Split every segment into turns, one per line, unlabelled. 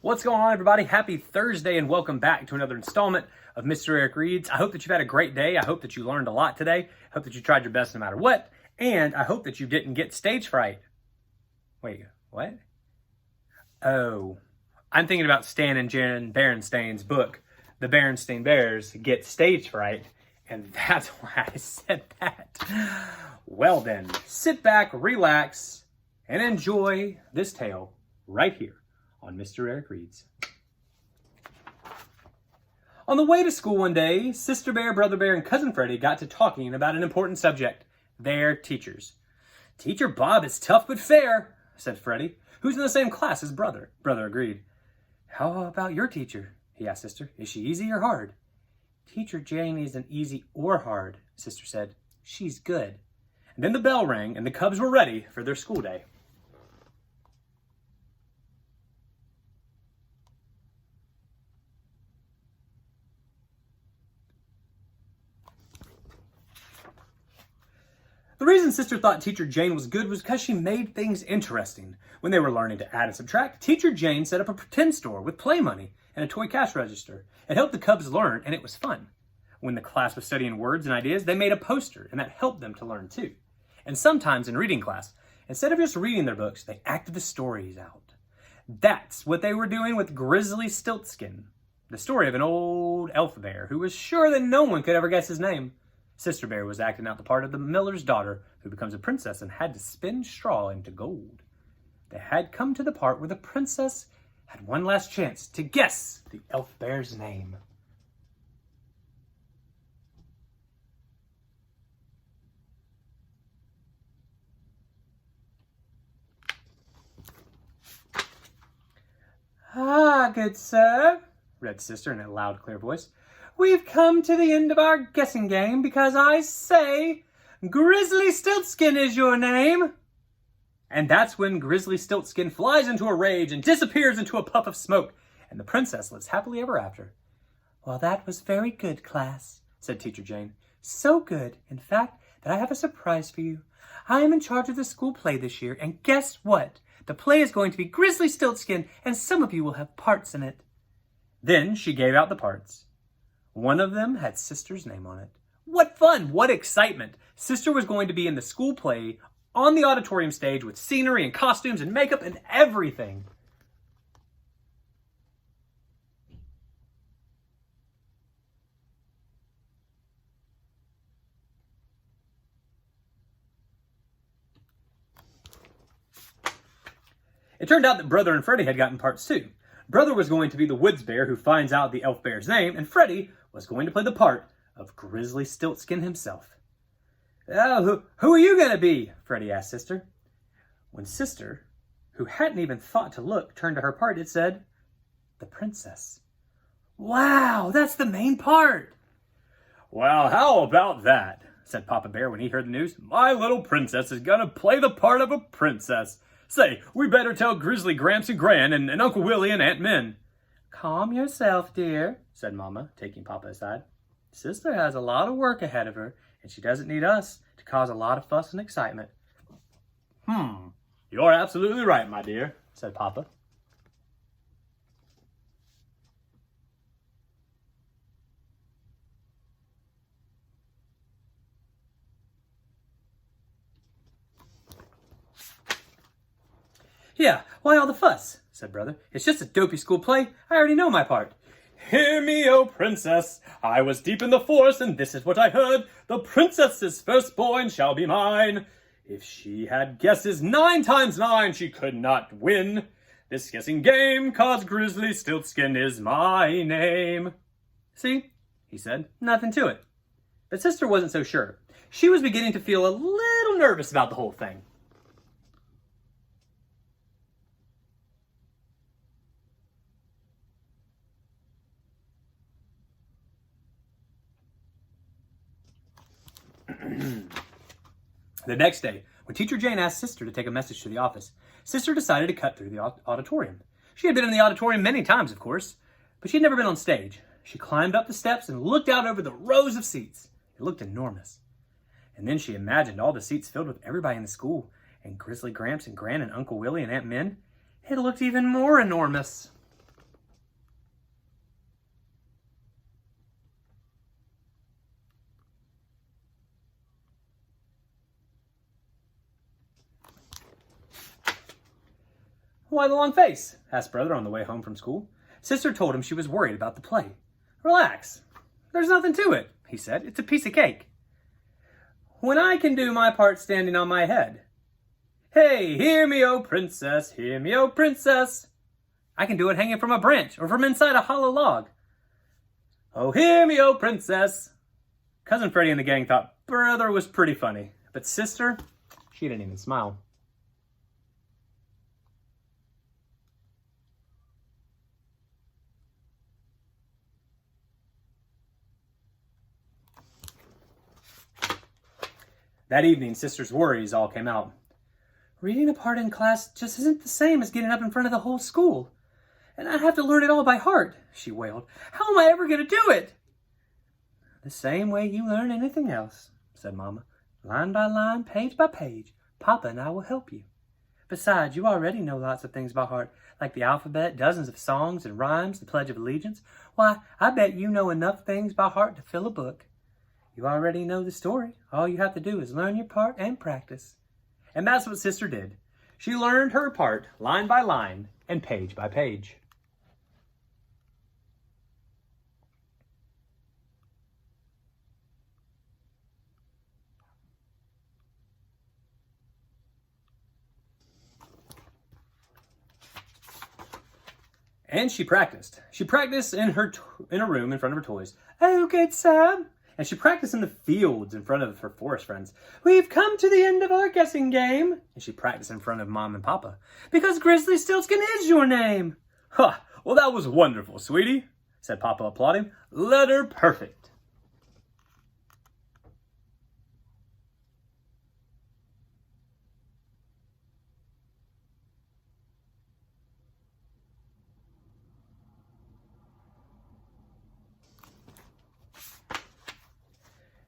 What's going on, everybody? Happy Thursday and welcome back to another installment of Mr. Eric Reads. I hope that you've had a great day. I hope that you learned a lot today. I hope that you tried your best no matter what. And I hope that you didn't get stage fright. Wait, what? Oh, I'm thinking about Stan and Jan Berestain's book, The Berestain Bears Get Stage Fright. And that's why I said that. Well then, sit back, relax, and enjoy this tale right here on Mr. Eric Reads. On the way to school one day, Sister Bear, Brother Bear, and Cousin Freddie got to talking about an important subject, their teachers. "Teacher Bob is tough but fair," said Freddie, who's in the same class as Brother. Brother agreed. "How about your teacher?" he asked Sister. "Is she easy or hard?" "Teacher Jane isn't easy or hard," Sister said. "She's good." And then the bell rang and the Cubs were ready for their school day. The reason Sister thought Teacher Jane was good was because she made things interesting. When they were learning to add and subtract, Teacher Jane set up a pretend store with play money and a toy cash register. It helped the Cubs learn, and it was fun. When the class was studying words and ideas, they made a poster, and that helped them to learn too. And sometimes in reading class, instead of just reading their books, they acted the stories out. That's what they were doing with Grizzly Stiltskin, the story of an old elf bear who was sure that no one could ever guess his name. Sister Bear was acting out the part of the miller's daughter who becomes a princess and had to spin straw into gold. They had come to the part where the princess had one last chance to guess the elf bear's name. "Ah, good sir," read Sister in a loud, clear voice. "We've come to the end of our guessing game because I say Grizzly Stiltskin is your name." And that's when Grizzly Stiltskin flies into a rage and disappears into a puff of smoke, and the princess lives happily ever after. "Well, that was very good, class," said Teacher Jane. "So good, in fact, that I have a surprise for you. I am in charge of the school play this year, and guess what? The play is going to be Grizzly Stiltskin, and some of you will have parts in it." Then she gave out the parts. One of them had Sister's name on it. What fun! What excitement! Sister was going to be in the school play on the auditorium stage with scenery and costumes and makeup and everything. It turned out that Brother and Freddie had gotten parts too. Brother was going to be the woods bear who finds out the elf bear's name, and Freddie was going to play the part of Grizzly Stiltskin himself. "Oh, who are you going to be?" Freddie asked Sister. When Sister, who hadn't even thought to look, turned to her part, it said, "The princess." "Wow, that's the main part." "Well, how about that?" said Papa Bear when he heard the news. "My little princess is going to play the part of a princess. Say, we better tell Grizzly Gramps and Gran and Uncle Willie and Aunt Min." "Calm yourself, dear," said Mama, taking Papa aside. "Sister has a lot of work ahead of her, and she doesn't need us to cause a lot of fuss and excitement." "You're absolutely right, my dear," said Papa. "Yeah, why all the fuss?" said Brother. "It's just a dopey school play. I already know my part." "Hear me, O princess, I was deep in the forest, and this is what I heard. The princess's firstborn shall be mine. If she had guesses 9 times 9, she could not win. This guessing game, 'cause Grizzly Stiltskin is my name." "See," he said, "nothing to it." But Sister wasn't so sure. She was beginning to feel a little nervous about the whole thing. The next day, when Teacher Jane asked Sister to take a message to the office, Sister decided to cut through the auditorium. She had been in the auditorium many times, of course, but she had never been on stage. She climbed up the steps and looked out over the rows of seats. It looked enormous. And then she imagined all the seats filled with everybody in the school, and Grizzly Gramps and Gran and Uncle Willie and Aunt Min. It looked even more enormous. "Why the long face?" asked brother on the way home from school. Sister told him she was worried about the play. "Relax. There's nothing to it," he said. "It's a piece of cake. When I can do my part standing on my head. Hey, hear me, oh princess, hear me, oh princess. I can do it hanging from a branch or from inside a hollow log. Oh, hear me, oh princess." Cousin Freddie and the gang thought brother was pretty funny, but sister, she didn't even smile. That evening, sister's worries all came out. "Reading a part in class just isn't the same as getting up in front of the whole school. And I have to learn it all by heart," she wailed. "How am I ever going to do it?" "The same way you learn anything else," said Mama. "Line by line, page by page. Papa and I will help you. Besides, you already know lots of things by heart, like the alphabet, dozens of songs and rhymes, the Pledge of Allegiance. Why, I bet you know enough things by heart to fill a book. You already know the story. All you have to do is learn your part and practice." And that's what sister did. She learned her part line by line and page by page. And she practiced. She practiced in a room in front of her toys. "Oh, good Sam." And she practiced in the fields in front of her forest friends. "We've come to the end of our guessing game." And she practiced in front of Mom and Papa. "Because Grizzly Stiltskin is your name." "Ha! Well, that was wonderful, sweetie," said Papa, applauding. "Letter perfect."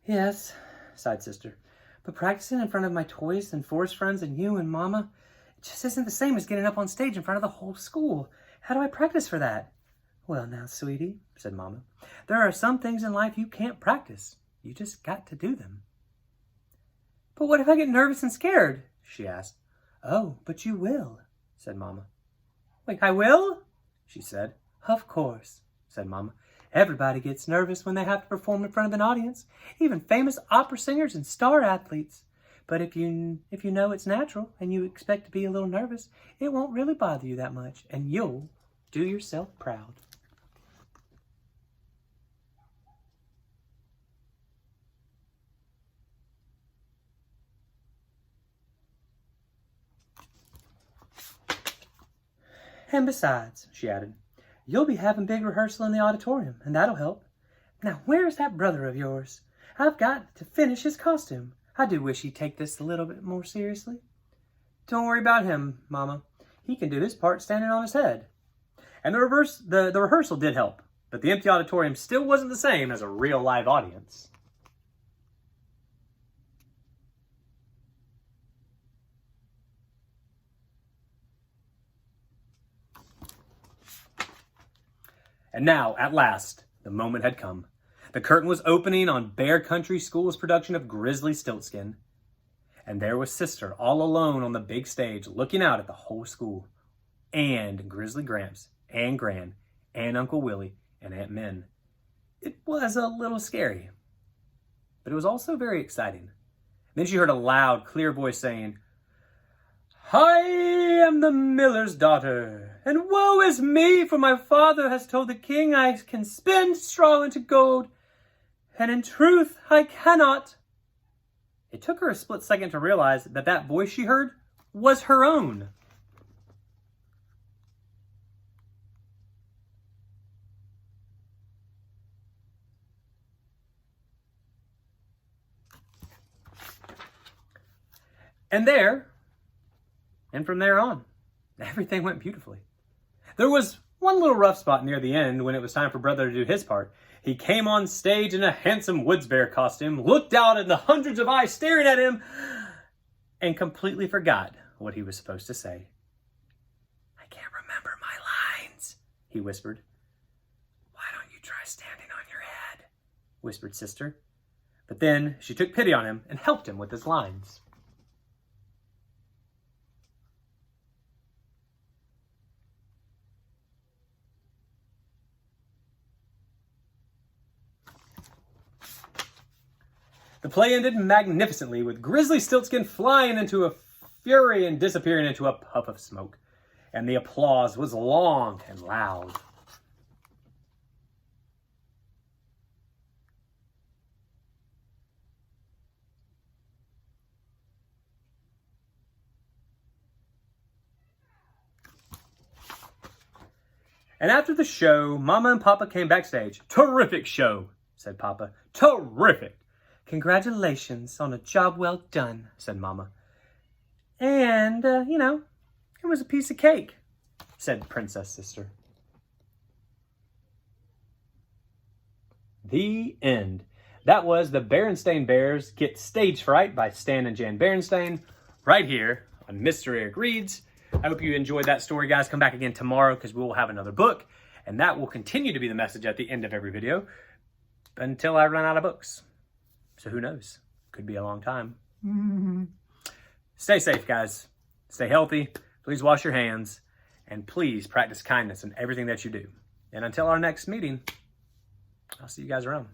"Yes," sighed sister, "but practicing in front of my toys and forest friends and you and Mama, it just isn't the same as getting up on stage in front of the whole school. How do I practice for that?" "Well, now, sweetie," said Mama, "there are some things in life you can't practice. You just got to do them." "But what if I get nervous and scared?" she asked. "Oh, but you will," said Mama. "Wait, I will?" she said. "Of course," said Mama. "Everybody gets nervous when they have to perform in front of an audience, even famous opera singers and star athletes. But if you know it's natural and you expect to be a little nervous, it won't really bother you that much, and you'll do yourself proud." "And besides," she added, "you'll be having big rehearsal in the auditorium, and that'll help. Now, where's that brother of yours? I've got to finish his costume. I do wish he'd take this a little bit more seriously." "Don't worry about him, Mama. He can do his part standing on his head." And the rehearsal did help, but the empty auditorium still wasn't the same as a real live audience. And now, at last, the moment had come. The curtain was opening on Bear Country School's production of Grizzly Stiltskin. And there was sister all alone on the big stage looking out at the whole school. And Grizzly Gramps, and Gran, and Uncle Willie, and Aunt Min. It was a little scary, but it was also very exciting. Then she heard a loud, clear voice saying, "I am the miller's daughter, and woe is me, for my father has told the king I can spin straw into gold, and in truth I cannot." It took her a split second to realize that that voice she heard was her own. And from there on, everything went beautifully. There was one little rough spot near the end when it was time for brother to do his part. He came on stage in a handsome woods bear costume, looked out at the hundreds of eyes staring at him, and completely forgot what he was supposed to say. "I can't remember my lines," he whispered. "Why don't you try standing on your head?" whispered sister. But then she took pity on him and helped him with his lines. The play ended magnificently, with Grizzly Stiltskin flying into a fury and disappearing into a puff of smoke. And the applause was long and loud. And after the show, Mama and Papa came backstage. "Terrific show," said Papa. "Terrific." "Congratulations on a job well done," said Mama. "And, it was a piece of cake," said Princess Sister. The end. That was the Berenstain Bears Get Stage Fright by Stan and Jan Berestain, right here on Mr. Eric Reads. I hope you enjoyed that story, guys. Come back again tomorrow because we will have another book, and that will continue to be the message at the end of every video until I run out of books. So who knows? Could be a long time. Stay safe, guys. Stay healthy. Please wash your hands, and please practice kindness in everything that you do. And until our next meeting, I'll see you guys around.